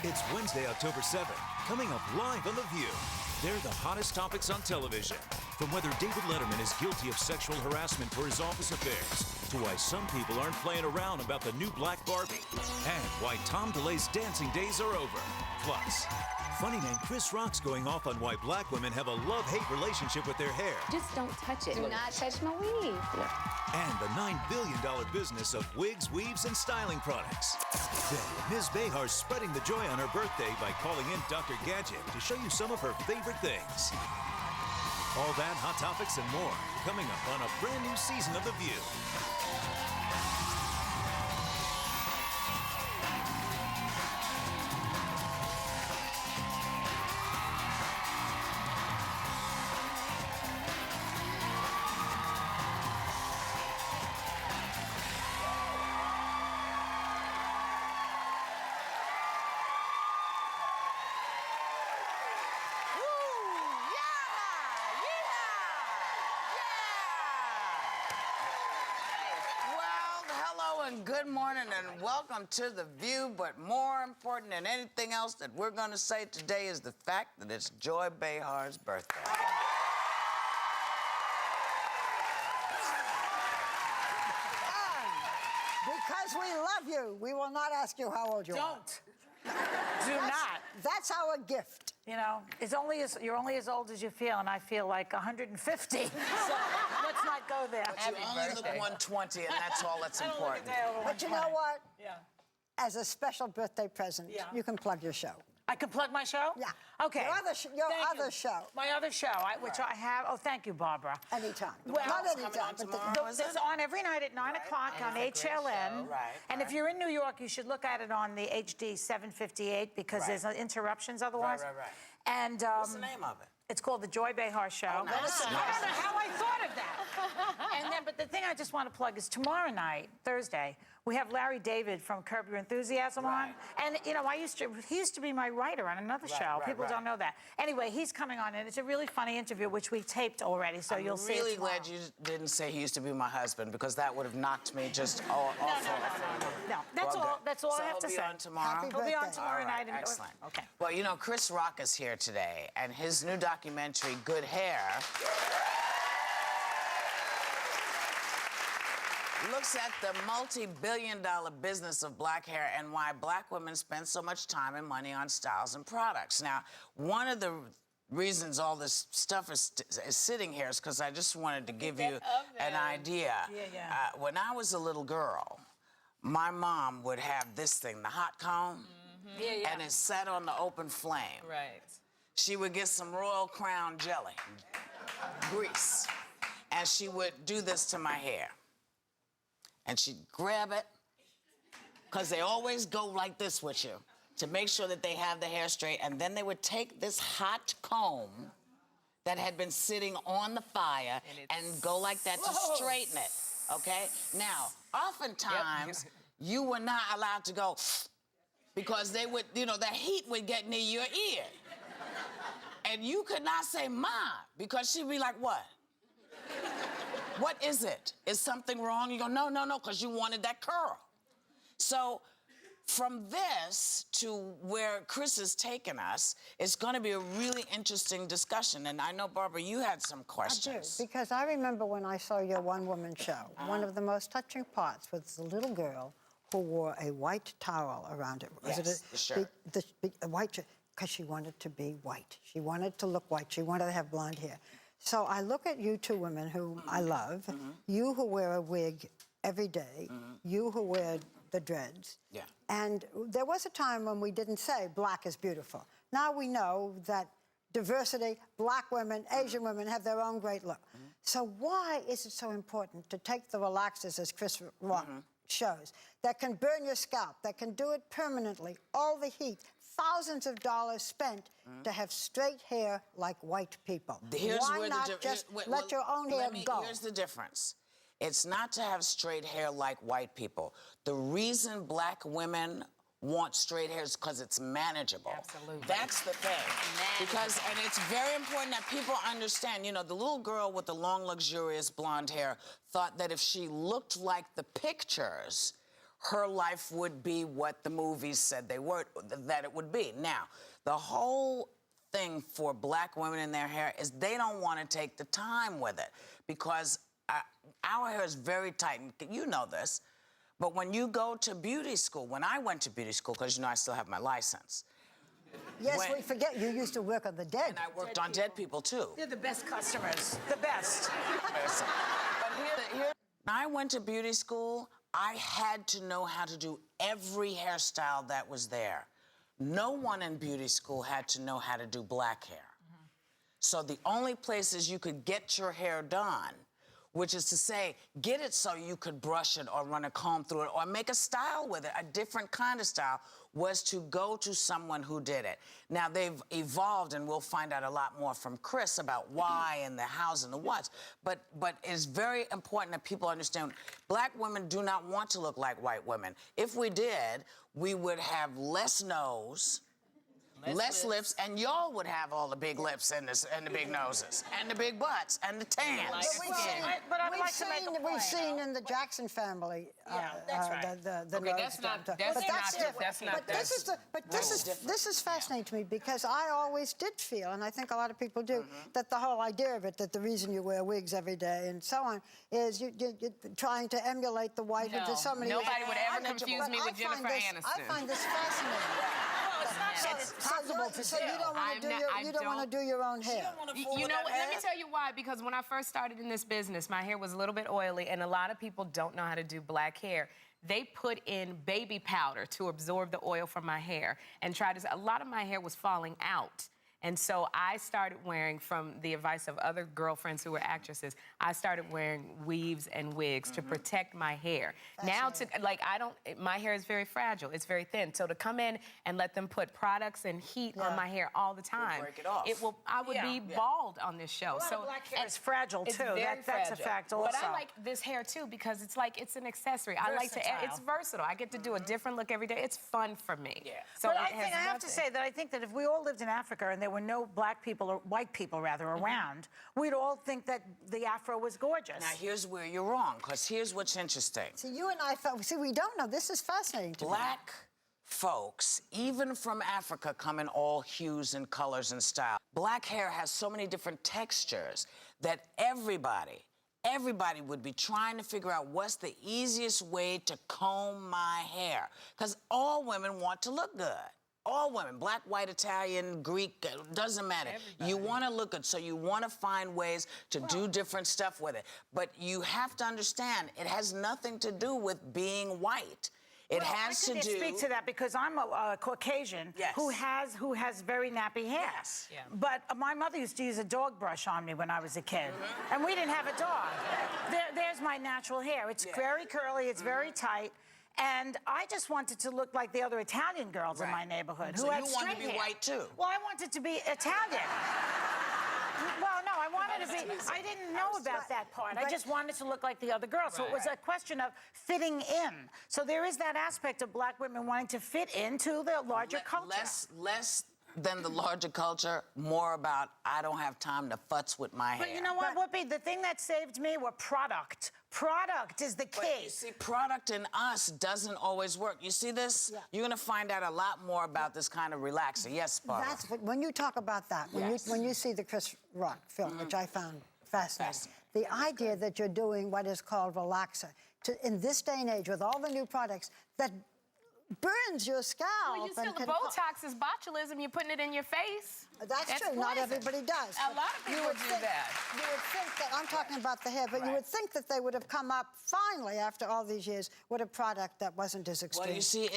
It's Wednesday, October 7th. Coming up live on The View. They're the hottest topics on television. From whether David Letterman is guilty of sexual harassment for his office affairs, to why some people aren't playing around about the new Black Barbie, and why Tom DeLay's dancing days are over. Plus, funny man Chris Rock's going off on why black women have a love-hate relationship with their hair. Just don't touch it. Do not touch my weave. And the $9 billion business of wigs, weaves, and styling products. Then, Ms. Behar's spreading the joy on her birthday by calling in Dr. Gadget to show you some of her favorite things. All that, hot topics, and more coming up on a brand new season of The View. Good morning and welcome to The View, but more important than anything else that we're going to say today is the fact that it's Joy Behar's birthday. Because we love you, we will not ask you how old you are. Don't. Do not. That's our gift. You know, you're only as old as you feel, and I feel like 150. So let's not go there. But you only look 120, and that's all that's important. But you know what? Yeah. As a special birthday present, you can plug your show. I can plug my show? Yeah. Okay. Your other show. My other show, which I have. Oh, thank you, Barbara. Anytime. Well, not anytime, but it's on every night at 9 o'clock on HLN. Right. And if you're in New York, you should look at it on the HD 758 because there's interruptions otherwise. Right. And what's the name of it? It's called The Joy Behar Show. Oh, nice. I don't know how I thought of that. But the thing I just want to plug is tomorrow night, Thursday, we have Larry David from Curb Your Enthusiasm on. And, you know, he used to be my writer on another show. People don't know that. Anyway, he's coming on, and it's a really funny interview, which we taped already, so you'll see it I'm really tomorrow. glad you didn't say he used to be my husband, because that would have knocked me just off. No, that's all I have to say. So he'll be on tomorrow? Happy He'll be on birthday. tomorrow night. Excellent. Okay. Well, you know, Chris Rock is here today, and his new documentary, Good Hair, looks at the multi-billion-dollar business of black hair and why black women spend so much time and money on styles and products. Now, one of the reasons all this stuff is sitting here is because I just wanted to give you an idea. When I was a little girl, my mom would have this thing, the hot comb, and it sat on the open flame. Right. She would get some Royal Crown jelly, grease, and she would do this to my hair. And she'd grab it, because they always go like this with you, to make sure that they have the hair straight, and then they would take this hot comb that had been sitting on the fire and go like that to straighten it, okay? Now, oftentimes, you were not allowed to go, because they would, you know, the heat would get near your ear. And you could not say, Ma, because she'd be like, what? What is it? Is something wrong? You go, no, because you wanted that curl. So from this to where Chris has taken us, it's going to be a really interesting discussion. And I know, Barbara, you had some questions. I do, because I remember when I saw your one-woman show, one of the most touching parts was the little girl who wore a white towel around it. The shirt. A white shirt, because she wanted to be white. She wanted to look white. She wanted to have blonde hair. So I look at you two women who I love, you who wear a wig every day, you who wear the dreads. Yeah. And there was a time when we didn't say black is beautiful. Now we know that diversity, black women, Asian women have their own great look. So why is it so important to take the relaxers, as Chris Rock shows, that can burn your scalp, that can do it permanently, all the heat, thousands of dollars spent to have straight hair like white people? Why not just let your own hair go? Here's the difference. It's not to have straight hair like white people. The reason black women want straight hair is because it's manageable. Absolutely. That's the thing. Because, and it's very important that people understand, you know, the little girl with the long, luxurious blonde hair thought that if she looked like the pictures, her life would be what the movies said that it would be. Now, the whole thing for black women in their hair is they don't want to take the time with it because our hair is very tight, and you know this, but when you go to beauty school, when I went to beauty school, because you know I still have my license. Yes, we forget you used to work on the dead. And I worked on dead people too. They're the best customers, the best. But here, when I went to beauty school, I had to know how to do every hairstyle that was there. No one in beauty school had to know how to do black hair. So the only places you could get your hair done, which is to say, get it so you could brush it or run a comb through it or make a style with it, a different kind of style, was to go to someone who did it. Now, they've evolved, and we'll find out a lot more from Chris about why and the hows and the whats. But it's very important that people understand black women do not want to look like white women. If we did, we would have less nose, less lips, and y'all would have all the big lips and the big noses, and the big butts, and the tans. We've seen in the Jackson family. That's right. The Okay, nose that's not stuff. that's But not different. that's not But this is fascinating to me because I always did feel, and I think a lot of people do, that the whole idea of it, that the reason you wear wigs every day and so on, is you're trying to emulate the white. No, There's so many nobody would ever confuse But me with Jennifer Aniston. I find this fascinating. It's possible to So you don't want to do you don't want to do your own hair. You know what? Let me tell you why. Because when I first started in this business, my hair was a little bit oily, and a lot of people don't know how to do black hair. They put in baby powder to absorb the oil from my hair and a lot of my hair was falling out. And so I started wearing, from the advice of other girlfriends who were actresses, I started wearing weaves and wigs to protect my hair. Now, my hair is very fragile. It's very thin. So to come in and let them put products and heat on my hair all the time, break it off. I would be bald on this show. So black hair is fragile it's too. Very That's a fragile. fact also. But I like this hair too because it's an accessory. I like to. It's versatile. I get to do a different look every day. It's fun for me. Yeah. So but I have to say that I think that if we all lived in Africa and there were no black people or white people rather around, we'd all think that the afro was gorgeous. Now, here's where you're wrong, because here's what's interesting. See, you and I felt. See, we don't know. This is fascinating to me. Black folks, even from Africa, come in all hues and colors and style. Black hair has so many different textures that everybody would be trying to figure out what's the easiest way to comb my hair. Because all women want to look good. All women, black, white, Italian, Greek, doesn't matter. You want to look good, so you want to find ways to do different stuff with it. But you have to understand, it has nothing to do with being white. It has to do. I can speak to that because I'm a Caucasian who has very nappy hair. Yes. Yeah. But my mother used to use a dog brush on me when I was a kid, and we didn't have a dog. There's my natural hair. It's very curly. It's very tight. And I just wanted to look like the other Italian girls in my neighborhood who had straight hair. So you wanted to be white, too? Well, I wanted to be Italian. Well, no, I wanted to be... I didn't know about that part. I just wanted to look like the other girls. So it was a question of fitting in. So there is that aspect of black women wanting to fit into the larger culture. Less than the larger culture, more about I don't have time to futz with my hair. But you know what, Whoopi? The thing that saved me were product. Product is the key. But you see, product in us doesn't always work. You see this? Yeah. You're going to find out a lot more about this kind of relaxer. Yes, Barbara? That's when you talk about that, when you see the Chris Rock film, which I found fascinating, the idea that you're doing what is called relaxer, in this day and age with all the new products, that burns your scalp. Well, you still, the Botox is botulism. You're putting it in your face. That's true. Not everybody does. A lot of people do that. You would think that, I'm talking about the hair, but you would think that they would have come up finally after all these years with a product that wasn't as extreme. Well, you see,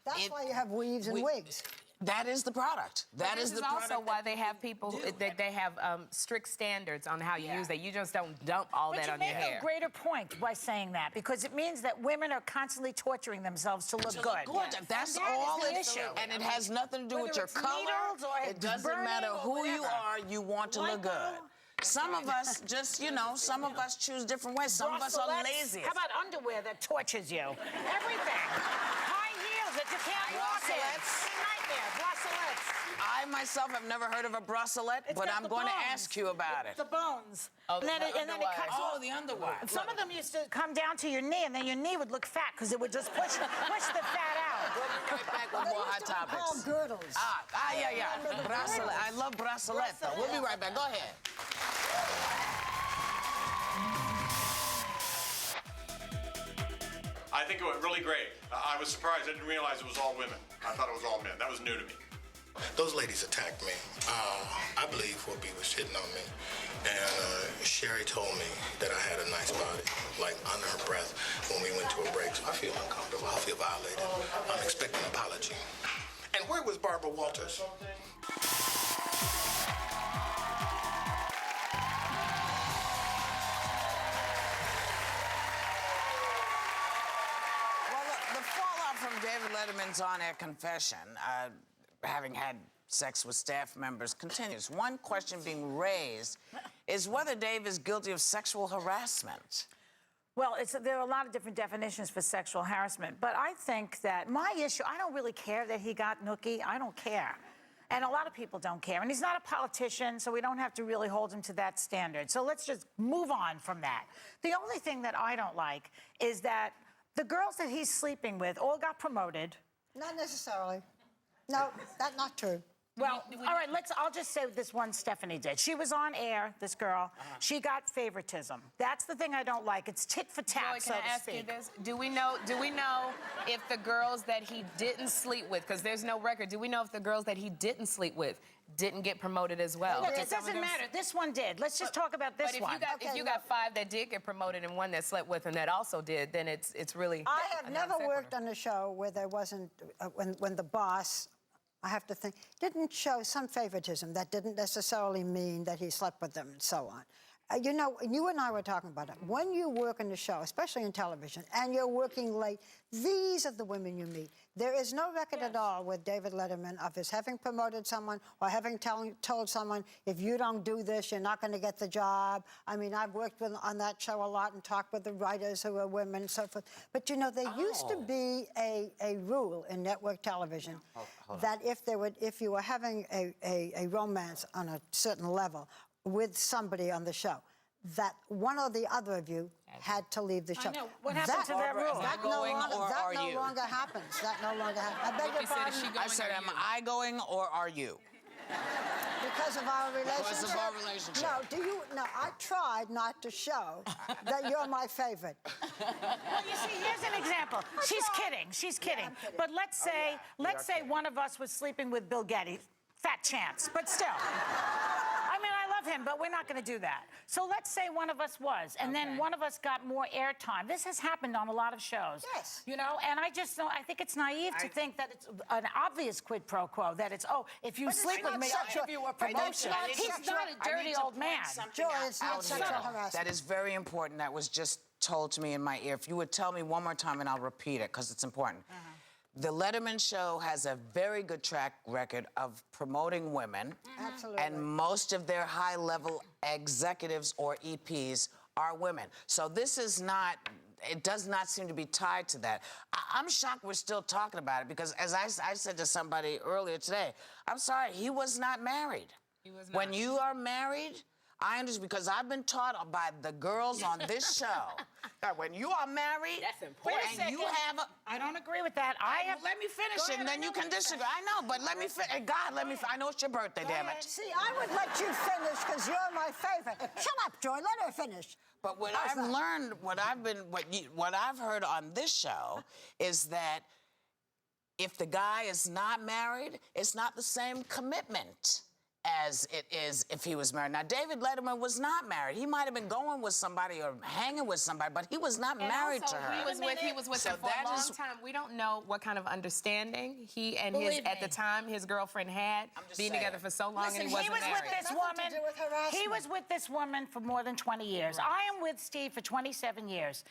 That's why you have weaves and wigs. That is the product. That is the product. Also why they have people, they have strict standards on how you use that. You just don't dump all that on your hair. But you make a greater point by saying that, because it means that women are constantly torturing themselves to look good. That's all it is. And it has nothing to do with your color. It doesn't matter who you are, you want to look good. Some of us just, some of us choose different ways. Some of us are lazy. How about underwear that tortures you? Everything. High heels that you can't walk in. Bracelets. Nightmare, bracelets. I myself have never heard of a bracelet, It's but got I'm the going to bones. ask you about it. The bones. Oh, and then it cuts Oh, off. the underwire. Some of them used to come down to your knee, and then your knee would look fat because it would just push the fat out. We'll be right back with more hot topics. Called girdles. Yeah. Bracelet. I love bracelet, though. We'll be right back. Go ahead. I think it went really great. I was surprised. I didn't realize it was all women. I thought it was all men. That was new to me. Those ladies attacked me. I believe 4B was hitting on me. And Sherry told me that I had a nice body, like under her breath when we went to a break. So I feel uncomfortable. I feel violated. I'm expecting an apology. And where was Barbara Walters? Well, the fallout from David Letterman's on-air confession, having had sex with staff members, continues. One question being raised is whether Dave is guilty of sexual harassment. Well, there are a lot of different definitions for sexual harassment, but I think that my issue, I don't really care that he got nookie. I don't care. And a lot of people don't care. And he's not a politician, so we don't have to really hold him to that standard. So let's just move on from that. The only thing that I don't like is that the girls that he's sleeping with all got promoted. Not necessarily. No, that's not true. Well, all right, I'll just say this one Stephanie did. She was on air, this girl. She got favoritism. That's the thing I don't like. It's tit for tat, Joy, so can to I ask speak. you this? Do we know if the girls that he didn't sleep with, because there's no record, do we know if the girls that he didn't sleep with didn't get promoted as well? Look, it doesn't matter. This one did. Let's just talk about this one. If you got 5 that did get promoted and 1 that slept with him that also did, then it's really. I have never worked on a show where there wasn't, when the boss, I have to think, didn't show some favoritism. That didn't necessarily mean that he slept with them and so on. You know, you and I were talking about it. When you work in the show, especially in television, and you're working late, these are the women you meet. There is no record at all with David Letterman of his having promoted someone or having told someone, if you don't do this, you're not going to get the job. I mean, I've worked on that show a lot and talked with the writers who are women and so forth. But, you know, there used to be a rule in network television that if you were having a romance on a certain level with somebody on the show, that one or the other of you had to leave the show. I know. What happened to that rule? That no longer happens. That no longer happens. I beg your pardon? I said, am I going or are you? Because of our relationship? Because of our relationship. No, I tried not to show that you're my favorite. Well, you see, here's an example. She's kidding. She's kidding. I'm kidding. But let's say one of us was sleeping with Bill Getty. Fat chance, but still. I mean, I love him, but we're not going to do that. So let's say one of us was, and then one of us got more airtime. This has happened on a lot of shows. Yes. You know, and I think it's naive to think that it's an obvious quid pro quo, that it's, if you sleep with me, I'll give you a promotion. He's not a dirty old man. Joy, it's not sexual harassment. That is very important. That was just told to me in my ear. If you would tell me one more time, and I'll repeat it, because it's important. The Letterman show has a very good track record of promoting women. Absolutely. And most of their high-level executives or EPs are women. So this is not, it does not seem to be tied to that. I'm shocked we're still talking about it because, as I said to somebody earlier today, I'm sorry, he was not married. He was not. When you are married, I understand, because I've been taught by the girls on this show that when you are married, That's important. and you have a... I don't agree with that. Let me finish, and then you can disagree. I know, but let me finish. God, let me... I know it's your birthday, damn it. See, I would let you finish because you're my favorite. Shut up, Joy. Let her finish. But what I've learned, what I've heard on this show is that if the guy is not married, it's not the same commitment as it is if he was married. Now, David Letterman was not married. He might have been going with somebody or hanging with somebody, but he was not married to her. He was with her for a long time. We don't know what kind of understanding he and at the time, his girlfriend had, being together for so long, and he wasn't married. He was with this woman for more than 20 years. Right. I am with Steve for 27 years.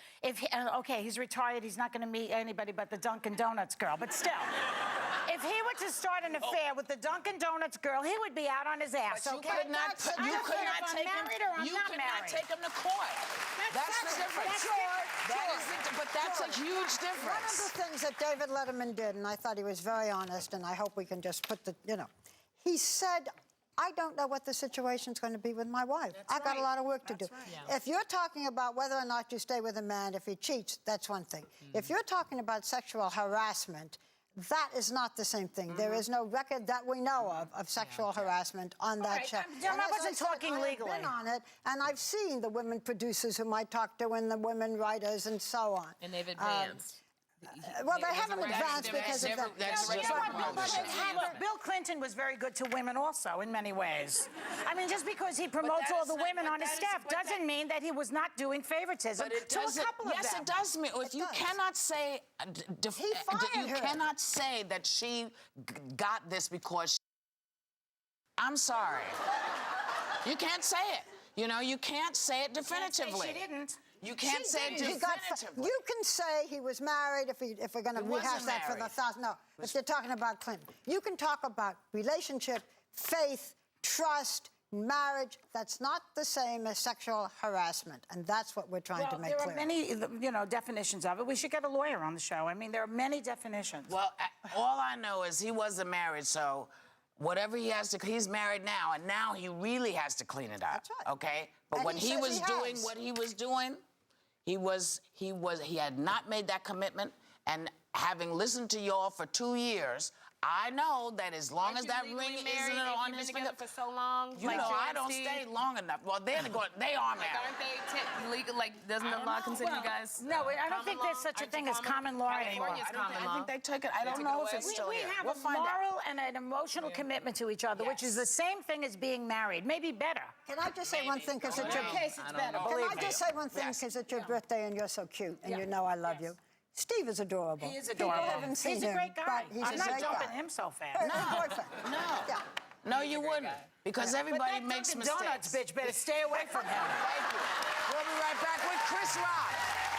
Okay, he's retired. He's not going to meet anybody but the Dunkin' Donuts girl, but still. If he were to start an affair with the Dunkin' Donuts girl, he would be out on his ass, But okay? you could not, I you don't could care not if I'm take him. married or I'm You not could married. not take him to court. That's the difference. But that's a huge difference. One of the things that David Letterman did, and I thought he was very honest, and I hope we can just put the, he said, I don't know what the situation's going to be with my wife. I've got a lot of work to do. If you're talking about whether or not you stay with a man if he cheats, that's one thing. If you're talking about sexual harassment, that is not the same thing. There is no record that we know of sexual harassment on that show. I wasn't talking legally. I've been on it, and I've seen the women producers whom I talked to and the women writers and so on. And they've advanced. Well, they haven't advanced because of that. Look, Bill Clinton was very good to women also in many ways. I mean, just because he promotes all the women on his staff doesn't mean that he was not doing favoritism to a couple of them. Yes, it does mean. If you cannot say, you cannot say that she got this because I'm sorry. You can't say it. You can't say it definitively. She didn't. You can't say it definitively. You can say he was married if we're going to rehash that for the 1,000. No, if you're talking about Clinton. You can talk about relationship, faith, trust, marriage. That's not the same as sexual harassment, and that's what we're trying to make clear. There are many, definitions of it. We should get a lawyer on the show. I mean, there are many definitions. Well, all I know is he wasn't married, so whatever he has to, he's married now, and now he really has to clean it up. That's right. Okay? But when he was doing what he was doing, he had not made that commitment, and having listened to y'all for 2 years, I know that as long as that ring isn't on his finger for so long. I don't stay long enough. Well, they are married. Aren't they legal? Doesn't the law consider you guys? No, I don't think there's such a thing as common law anymore. I think they took it. I don't know if it's still here. We have a moral and an emotional commitment to each other, which is the same thing as being married, maybe better. Can I just say one thing, because it's your case, it's better. Can I just say one thing, because it's your birthday and you're so cute, and you know I love you. Steve is adorable. He is adorable. People haven't seen He's a great guy. He's I'm a not great jumping guy. him so fast. No. No, you wouldn't. Because everybody makes mistakes. Donuts, bitch, better stay away from him. Thank you. We'll be right back with Chris Rock.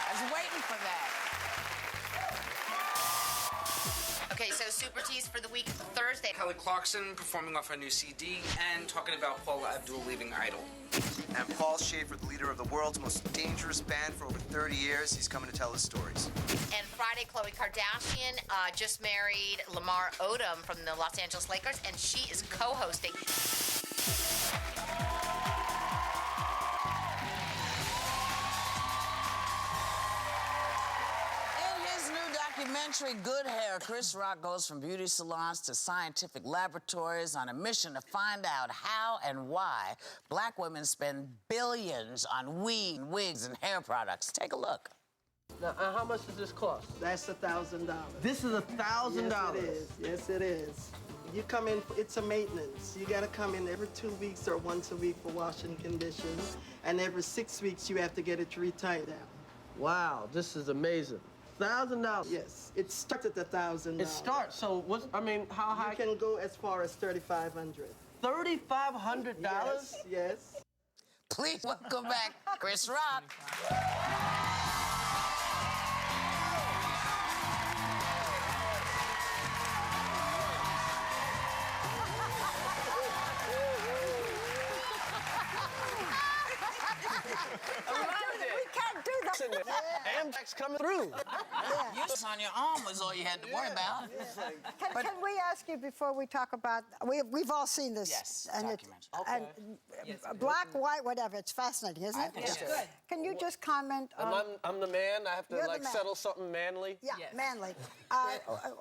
I was waiting for that. Okay, so Super Tease for the week Thursday. Kelly Clarkson performing off her new CD and talking about Paula Abdul leaving Idol. And Paul Schaefer, the leader of the world's most dangerous band for over 30 years, he's coming to tell his stories. And Friday, Khloe Kardashian just married Lamar Odom from the Los Angeles Lakers, and she is co-hosting. Documentary Good Hair, Chris Rock goes from beauty salons to scientific laboratories on a mission to find out how and why black women spend billions on weed, wigs, and hair products. Take a look. Now, how much does this cost? That's $1,000. This is $1,000? Yes, it is. Yes, it is. You come in, it's a maintenance. You gotta come in every 2 weeks or once a week for wash and condition. And every 6 weeks, you have to get it retied down. Wow, this is amazing. $1,000. Yes, it starts at $1,000. It starts. So how high? You can go as far as $3,500. $3,500? Yes. Please welcome back Chris Rock. Amtrak's coming through. Use on your arm was all you had to worry about. Can we ask you before we talk about, we've all seen this. Yes, and black, white, whatever, it's fascinating, isn't it? It's good. Can you just comment on... I'm the man, I have to settle something manly? Yeah, manly.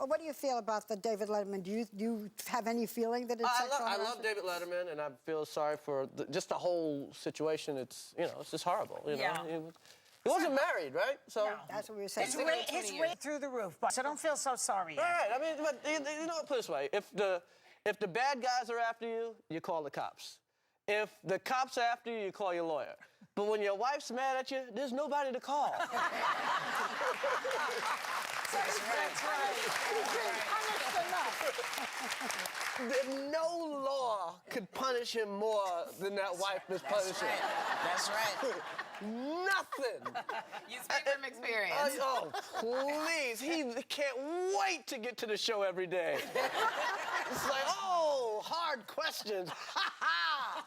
What do you feel about the David Letterman? Do you have any feeling that it's sexual I harassment? love David Letterman, and I feel sorry for just the whole situation. It's just horrible, you know? He wasn't married, right? So no, that's what we were saying. His rate through the roof, so don't feel so sorry yet. Right. I mean, but you know what? Put it this way: if the bad guys are after you, you call the cops. If the cops are after you, you call your lawyer. But when your wife's mad at you, there's nobody to call. That's right. No law could punish him more than that wife was punishing. That's right. nothing. You speak from experience. Oh, please. He can't wait to get to the show every day. It's like, oh, hard questions. Ha ha!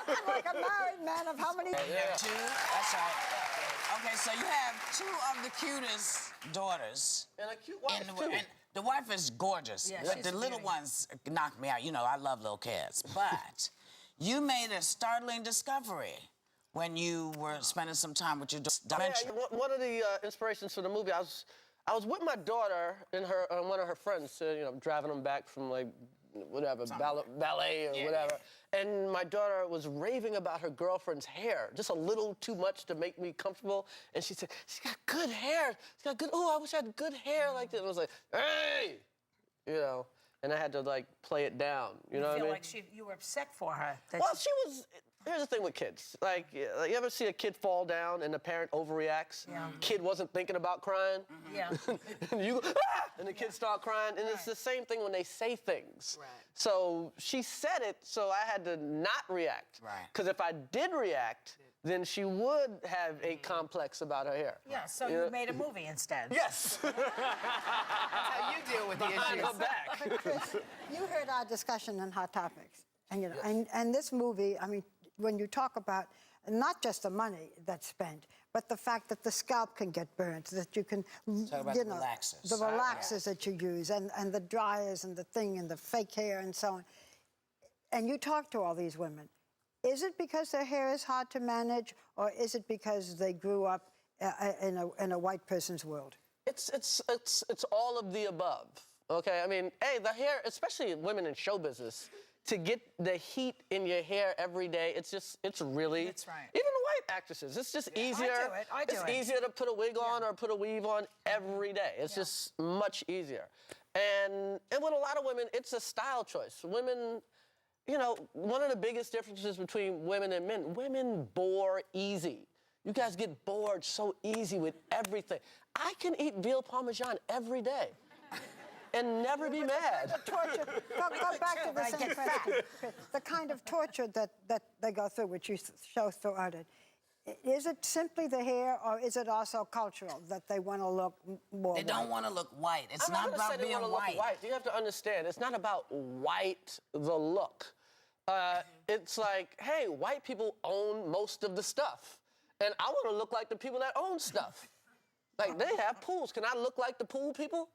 Spoken like a married man of how many? You have two? That's right. Okay, so you have two of the cutest daughters. And a cute wife, and, too. and the wife is gorgeous, Yeah, but she's the a little beauty. ones knock me out. You know, I love little kids. But you made a startling discovery when you were spending some time with your daughter. Yeah, one of the inspirations for the movie, I was with my daughter and one of her friends, driving them back from like whatever ballet or whatever. And my daughter was raving about her girlfriend's hair, just a little too much to make me comfortable. And she said, "She's got good hair. She's got good. Oh, I wish I had good hair like this." And I was like, "Hey," And I had to like play it down. You know what I mean? feel like you were upset for her. Well, she was. Here's the thing with kids. Like, you ever see a kid fall down and the parent overreacts? Yeah. Kid wasn't thinking about crying. Yeah. And you go, ah! And the kids start crying. And it's the same thing when they say things. Right. So she said it, so I had to not react. Right. Because if I did react, then she would have a complex about her hair. Yeah, so you made a movie instead. Yes. That's how you deal with the Behind issues. her back. Chris, you heard our discussion on Hot Topics. And, and this movie, I mean, when you talk about not just the money that's spent, but the fact that the scalp can get burnt, that you can, Talk about the relaxers. the relaxers that you use, and the dryers and the thing and the fake hair and so on. And you talk to all these women. Is it because their hair is hard to manage, or is it because they grew up in a white person's world? It's all of the above. Okay, I mean, hey, the hair, especially women in show business, to get the heat in your hair every day, it's really. That's right. Even the white actresses, it's just easier. I do it. It's easier to put a wig on or put a weave on every day. It's just much easier. And with a lot of women, it's a style choice. Women, one of the biggest differences between women and men, women bore easy. You guys get bored so easy with everything. I can eat veal parmesan every day and never be mad. Torture. Go back to the same question. The kind of torture that they go through, which you show throughout it. Is it simply the hair, or is it also cultural, that they want to look more They white? don't want to look white. It's I'm not gonna say about they being wanna look white. You have to understand, it's not about white, the look. It's like, hey, white people own most of the stuff. And I want to look like the people that own stuff. Like, they have pools. Can I look like the pool people?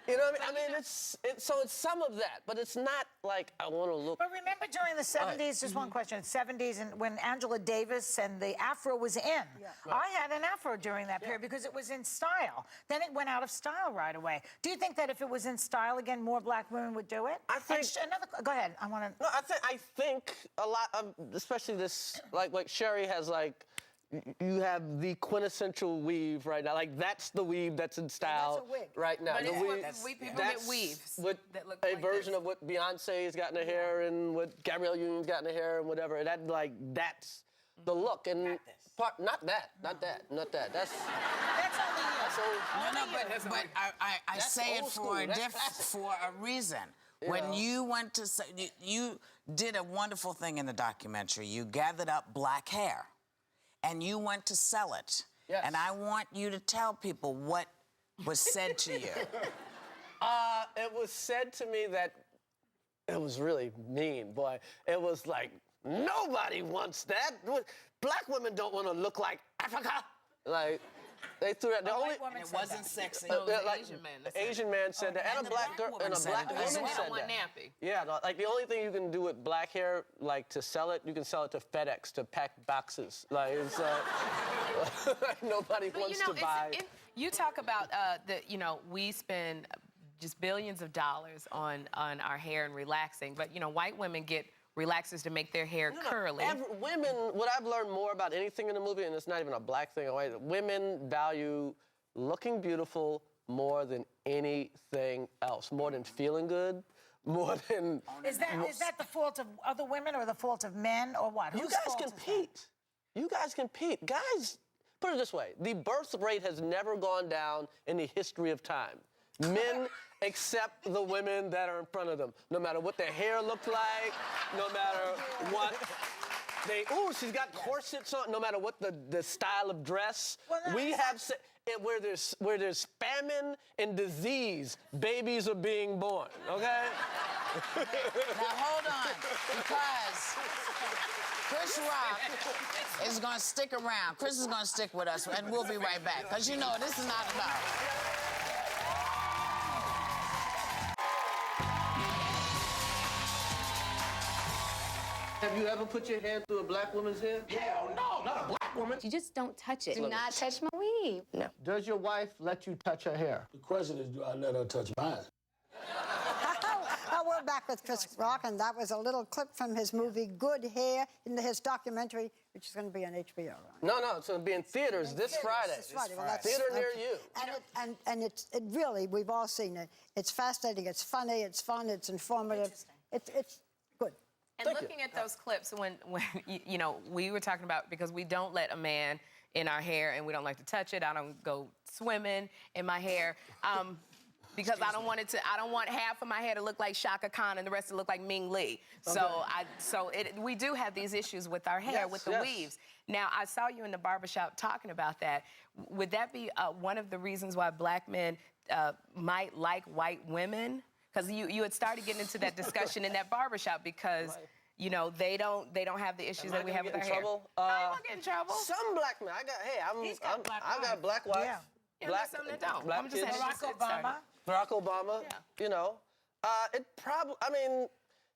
You know what I mean? I mean, it's some of that, but it's not like I want to look. But remember during the 70s, just one question, 70s, and when Angela Davis and the Afro was in, I had an Afro during that period because it was in style. Then it went out of style right away. Do you think that if it was in style again, more black women would do it? I think. Go ahead. I want to. No, I think a lot of, especially this, like Sherry has like. You have the quintessential weave right now. Like, that's the weave that's in style right now. But the it's weave, what people that's get weaves what that look a like version this. of what Beyonce's got in her hair and what Gabrielle Union's got in her hair and whatever. That's the look. And not that. That's only But I say it for a reason. When you went to, you did a wonderful thing in the documentary. You gathered up black hair, and you went to sell it. Yes. And I want you to tell people what was said to you. It was said to me that it was really mean, boy. It was like, nobody wants that. Black women don't want to look like Africa. Like, they threw that. And it wasn't sexy. No, it was like, an Asian man. The Asian man said that, and a black girl, and a black woman said They don't want that. nappy. Yeah, like the only thing you can do with black hair, like to sell it, you can sell it to FedEx to pack boxes. Like, it's nobody wants to buy. You talk about we spend just billions of dollars on our hair and relaxing, but white women get relaxers to make their hair curly. Women, what I've learned more about anything in the movie, and it's not even a black thing, women value looking beautiful more than anything else, more than feeling good, more than... Is that the fault of other women or the fault of men or what? You guys compete. You guys compete. Guys, put it this way, the birth rate has never gone down in the history of time. Men accept the women that are in front of them, no matter what their hair looked like, no matter what She's got corsets on, no matter what the style of dress. Well, no, we have where there's famine and disease, babies are being born. Okay. Now hold on, because Chris Rock is going to stick around. Chris is going to stick with us, and we'll be right back. Because you know this is not about. Have you ever put your hand through a black woman's hair? Hell no, not a black woman. You just don't touch it. Do not touch my weave. No. Does your wife let you touch her hair? The question is, do I let her touch mine? We're back with Chris Rock, and that was a little clip from his movie Good Hair, in his documentary, which is going to be on HBO, right? No, it's going to be in theaters this Friday. This Friday. Well, that's, theater near you. And it really, we've all seen it. It's fascinating, it's funny, it's fun, it's informative. It's good. And looking at those clips, when you know, we were talking about, because we don't let a man in our hair and we don't like to touch it. I don't go swimming in my hair. Because I don't want half of my hair to look like Shaka Khan and the rest to look like Ming Lee. Okay. We do have these issues with our hair, with the weaves. Now, I saw you in the barbershop talking about that. Would that be one of the reasons why black men might like white women? Because you had started getting into that discussion in that barbershop because, you know, they don't have the issues that we have with our hair. I won't get in trouble. Some black men. I got black wife. Yeah. Black, some that don't. Black I'm just kids. saying Barack Obama, you know. It probably, I mean,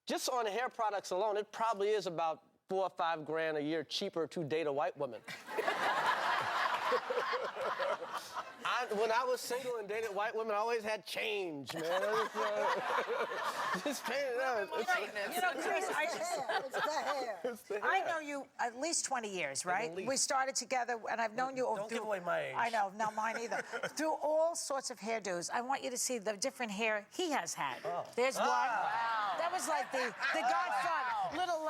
just on hair products alone, it probably is about $4 or $5 grand a year cheaper to date a white woman. When I was single and dated white women, I always had change, man. Just paying it out. You know, Chris, I know you at least 20 years, right? We started together, and I've known you over. Don't give away my age. I know, not mine either. Through all sorts of hairdos, I want you to see the different hair he has had. Oh. There's one. Wow. That was like the Godfather. Little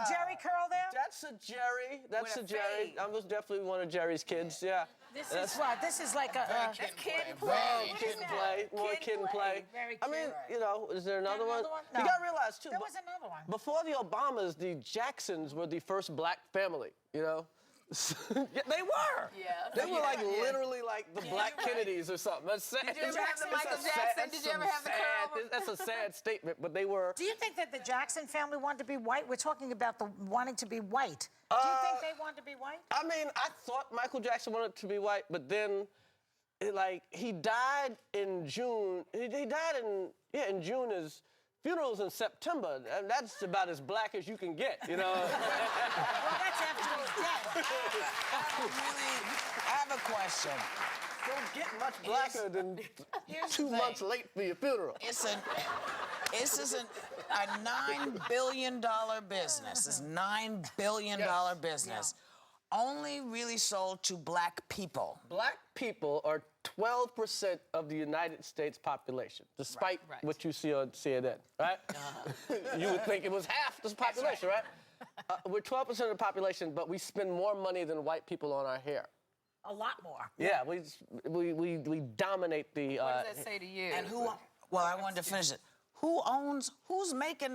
Jerry curl there. That's a Jerry. That's a Jerry. I was definitely one of Jerry's kids. Yeah. This is what? This is like a kid play. Kid play. More kid play. Very cute. I mean, you know, is there another one? No. You gotta realize too. There was another one. Before the Obamas, the Jacksons were the first black family. You know. Yeah, they were. Yeah. They were like literally like the Black Kennedys or something. Did you ever have the Michael Jackson? Did you ever have the curl? That's a sad statement, but they were. Do you think that the Jackson family wanted to be white? We're talking about the wanting to be white. Do you think they wanted to be white? I mean, I thought Michael Jackson wanted to be white, but then, he died in June. He died in June. His funeral's in September, and that's about as black as you can get, you know? Well, that's after he's dead. I have a question. Don't get much blacker than 2 months late for your funeral. This is a $9 billion business. It's $9 billion business. Only really sold to black people. Black people are 12% of the United States population, despite what you see on CNN, right? You would think it was half this population, right? We're 12% of the population, but we spend more money than white people on our hair. A lot more. Yeah, we dominate the. What does that say to you? And who? Well, I wanted to finish it. Who's making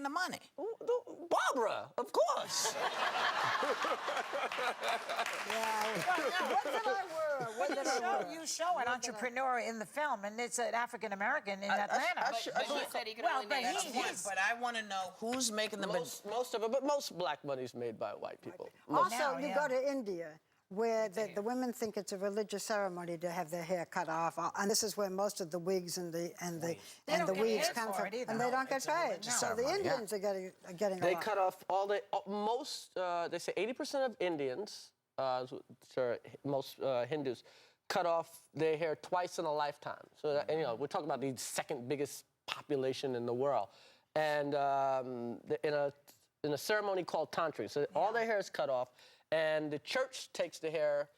the money? Barbara, of course. What did I wear? You show an entrepreneur in the film, and it's an African American in Atlanta. But he said he could only name But I want to know who's making the money. Most of it, but most black money's made by white people. Also, you go to India, where the women think it's a religious ceremony to have their hair cut off, and this is where most of the wigs and the weaves come from, and they don't get paid. So the Indians are getting a lot. They cut off all the they say 80% of Indians, most Hindus, cut off their hair twice in a lifetime. So that, and, you know, we're talking about the second biggest population in the world, and in a ceremony called tantri, so all their hair is cut off. And the church takes the hair,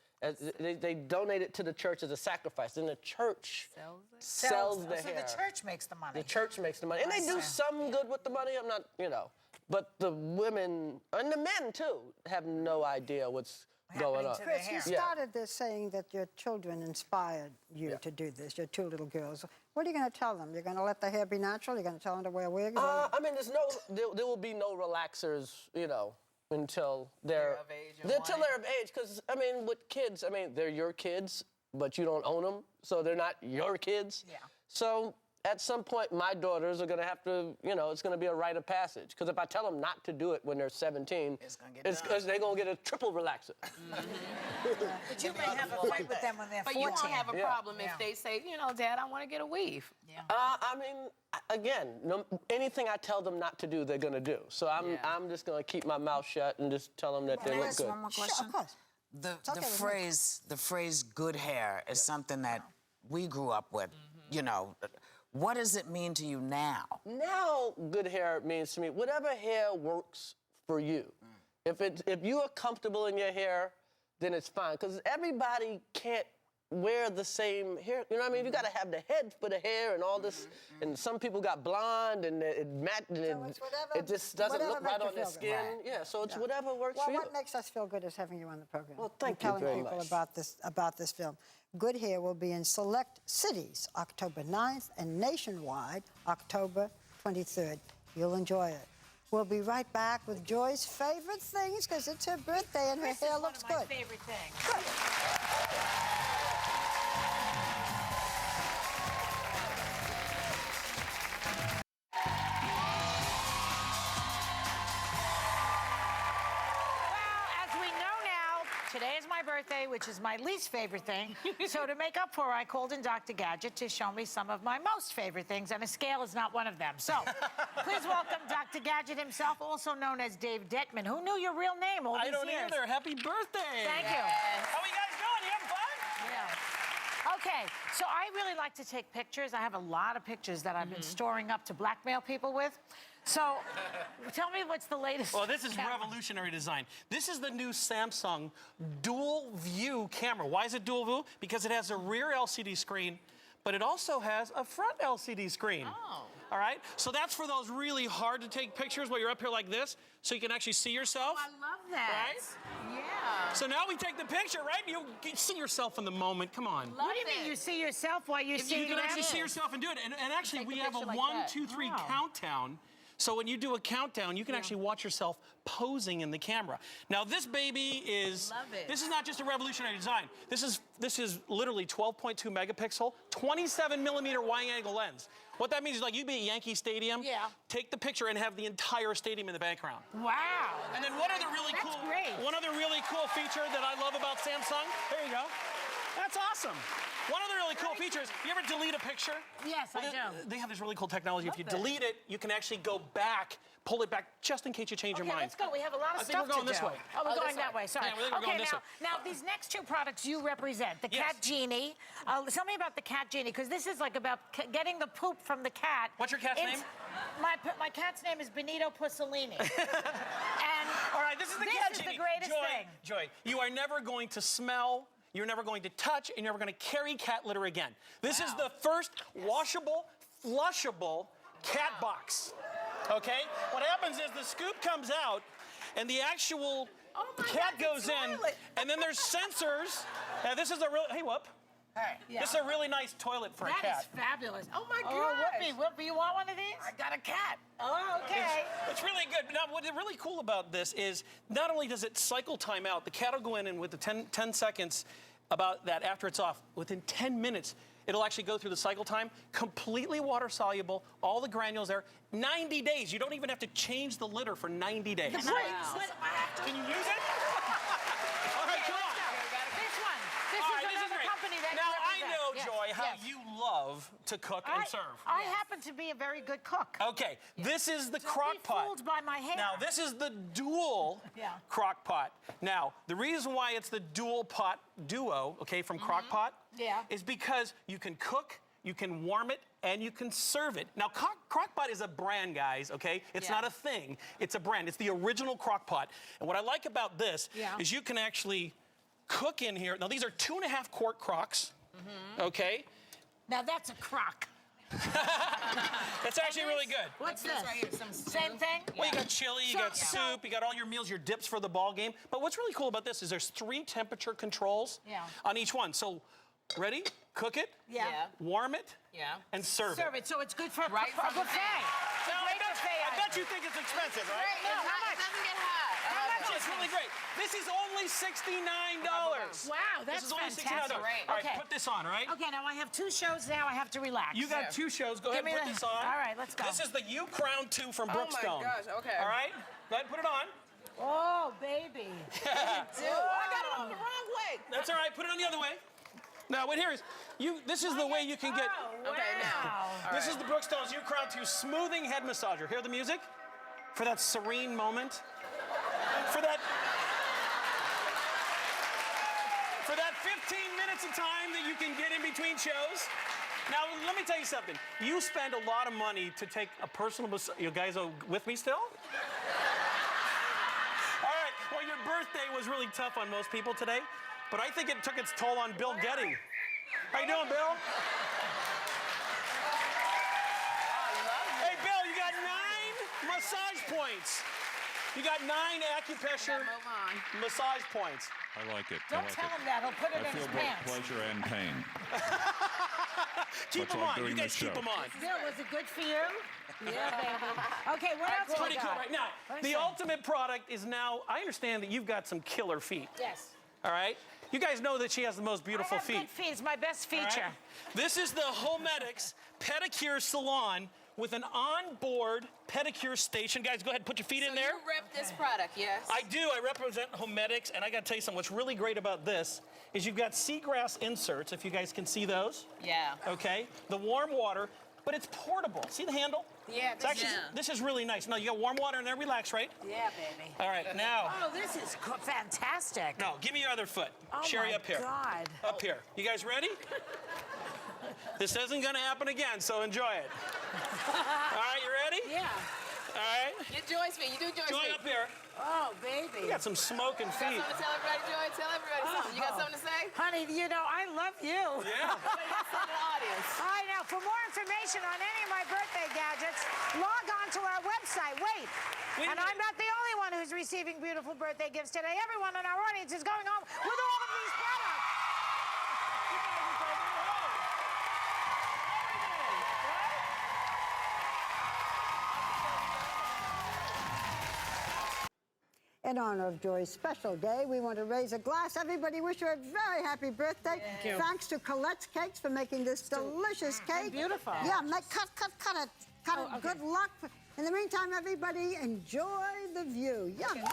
they donate it to the church as a sacrifice. And the church sells the hair. So the church makes the money. The church makes the money. And they do some good with the money, I'm not, you know. But the women, and the men too, have no idea what's going on. Chris, you started this saying that your children inspired you to do this, your 2 little girls. What are you going to tell them? You're going to let the hair be natural? You're going to tell them to wear wigs? I mean, there will be no relaxers, you know. until they're of age. Until they're of age, because I mean, with kids, I mean, they're your kids, but you don't own them, so they're not your kids. Yeah. So at some point, my daughters are going to have to, you know, it's going to be a rite of passage. Because if I tell them not to do it when they're 17, they're going to get a triple relaxer. But you may have a fight with them when they're 14. But you won't have a problem if they say, you know, Dad, I want to get a weave. Yeah. I mean, again, anything I tell them not to do, they're going to do. So I'm just going to keep my mouth shut and just tell them that they look good. One more question? Sure, of course. The phrase good hair is something that we grew up with, you know. What does it mean to you now? Now, good hair means to me, whatever hair works for you. If you are comfortable in your hair, then it's fine. Because everybody can't wear the same hair. You know what I mean? You got to have the head for the hair and all this. And some people got blonde and it just doesn't look right on their skin. Right. Yeah, so it's whatever works for you. Well, what makes us feel good is having you on the program. Well, thank you very much. Telling people about this film. Good Hair will be in select cities October 9th and nationwide October 23rd. You'll enjoy it. We'll be right back with Joy's favorite things because it's her birthday and her hair looks good. This is one of my favorite things. Good. Today is my birthday, which is my least favorite thing. So to make up for it, I called in Dr. Gadget to show me some of my most favorite things, and a scale is not one of them. So please welcome Dr. Gadget himself, also known as Dave Detman. Who knew your real name all these years? I don't either. Happy birthday. Thank you. How are you guys doing? You having fun? Yeah. Okay, so I really like to take pictures. I have a lot of pictures that I've been storing up to blackmail people with. So, tell me what's the latest. Well, this is revolutionary design. This is the new Samsung dual view camera. Why is it dual view? Because it has a rear LCD screen, but it also has a front LCD screen. Oh. All right? So that's for those really hard to take pictures where you're up here like this, so you can actually see yourself. Oh, I love that. Right? Yeah. So now we take the picture, right? You see yourself in the moment. Come on. What do you mean you see yourself while you're seeing You can actually see yourself and do it. And actually, we have a like 1, 2, 3 countdown. So when you do a countdown, you can actually watch yourself posing in the camera. Now this baby is, this is not just a revolutionary design. This is literally 12.2 megapixel, 27 millimeter wide angle lens. What that means is like you be at Yankee Stadium, take the picture and have the entire stadium in the background. Wow. And then one other really cool feature that I love about Samsung, there you go. That's awesome. One other really cool feature is, you ever delete a picture? Yes, I do. They have this really cool technology. If you delete it, you can actually go back, pull it back, just in case you change your mind. Let's go. We have a lot of stuff to do. I think we're going this way. Oh, we're going that way. Sorry. Yeah, we're going this way. Now, these next two products you represent, the Cat Genie. Tell me about the Cat Genie, because this is like about getting the poop from the cat. What's your cat's name? My cat's name is Benito Pussolini. And all right, this is the Cat Genie. This is the greatest thing. Joy, you are never going to smell, you're never going to touch, and you're never going to carry cat litter again. This is the first washable, flushable cat box. Okay? What happens is the scoop comes out, and the actual cat goes in, and then there's sensors. Now, this is a real, hey, Whoop. Hey. This is a really nice toilet for a cat. That is fabulous. Oh, my gosh. Whoopi, you want one of these? I got a cat. Oh, okay. It's really good. Now, what's really cool about this is not only does it cycle time out, the cat will go in and with the 10 seconds about that after it's off, within 10 minutes, it'll actually go through the cycle time, completely water soluble, all the granules there, 90 days. You don't even have to change the litter for 90 days. Can you use it? All right, come on. This is another company that now, I know, Joy, how you love to cook and serve. I happen to be a very good cook. Okay, this is the crock pot. Don't be fooled by my hair. Now, this is the dual crock pot. Now, the reason why it's the dual pot duo, okay, from crock pot, is because you can cook, you can warm it, and you can serve it. Now, Crock-Pot is a brand, guys, okay? It's not a thing. It's a brand. It's the original Crock-Pot. And what I like about this is you can actually cook in here. Now, these are 2.5 quart crocks, okay? Now, that's a crock. That's actually really good. What's this? Right here, same thing? Well, you got chili, you got soup, you got all your meals, your dips for the ball game. But what's really cool about this is there's 3 temperature controls on each one. So, ready? Cook it, warm it, and serve it. So it's good for a buffet. I bet you think it's expensive, right? How much? It doesn't get hot. How much really great. This is only $69. Wow, that's This is only fantastic. $69. All right, put this on, all right? Okay, now I have 2 shows now. I have to relax. You got 2 shows. Go ahead and put this on. All right, let's go. This is the U Crown 2 from Brookstone. Oh, my gosh, okay. All right? Go ahead and put it on. Oh, baby. Dude, I got it on the wrong way. That's all right. Put it on the other way. Now, what here is, this is the way you can get... Oh, Okay, now. This is the Brookstone's U Crown 2 smoothing head massager. Hear the music? For that serene moment. For that 15 minutes of time that you can get in between shows. Now, let me tell you something. You spend a lot of money to take a personal massage. You guys are with me still? All right. Well, your birthday was really tough on most people today, but I think it took its toll on Bill Getting. How you doing, Bill? Hey, Bill, you got 9 massage points. You got 9 acupressure massage points. I like it. Don't tell him that. He'll put it in his I feel both pants. pleasure and pain. Keep them on. You guys keep them on. Bill, was it good for you? Yeah, baby. Okay, what else? Pretty cool right now. The ultimate product is now, I understand that you've got some killer feet. Yes. All right? You guys know that she has the most beautiful feet. Good feet. It's my best feature. Right? This is the Homedics Pedicure Salon with an on-board pedicure station. Guys, go ahead and put your feet in there. You rep this product, yes? I do. I represent Homedics, and I got to tell you something. What's really great about this is you've got seagrass inserts, if you guys can see those. Yeah. Okay? The warm water, but it's portable. See the handle? Yeah, This is really nice. Now, you got warm water in there. Relax, right? Yeah, baby. All right, now. Oh, this is fantastic. No, give me your other foot. Oh, Sherry, my up here. God. Up here. You guys ready? This isn't going to happen again, so enjoy it. All right, you ready? Yeah. All right. Get Joy's feet. You do Joy's Joy feet. up here. Oh, baby. You got some smoking feet. You got something to tell everybody, Joy? Tell everybody something. You got something to say? Honey, you know, I love you. Yeah. Tell the audience. All right, now, for more information on any of my birthday gadgets, log on to our website. Wait a and I'm not the only one who's receiving beautiful birthday gifts today. Everyone in our audience is going home with all of these products. In honor of Joy's special day, we want to raise a glass. Everybody wish her a very happy birthday. Thank you. Thanks to Colette's Cakes for making this delicious cake. Beautiful. Yeah, cut it. Good luck. In the meantime, everybody, enjoy the view. Yum.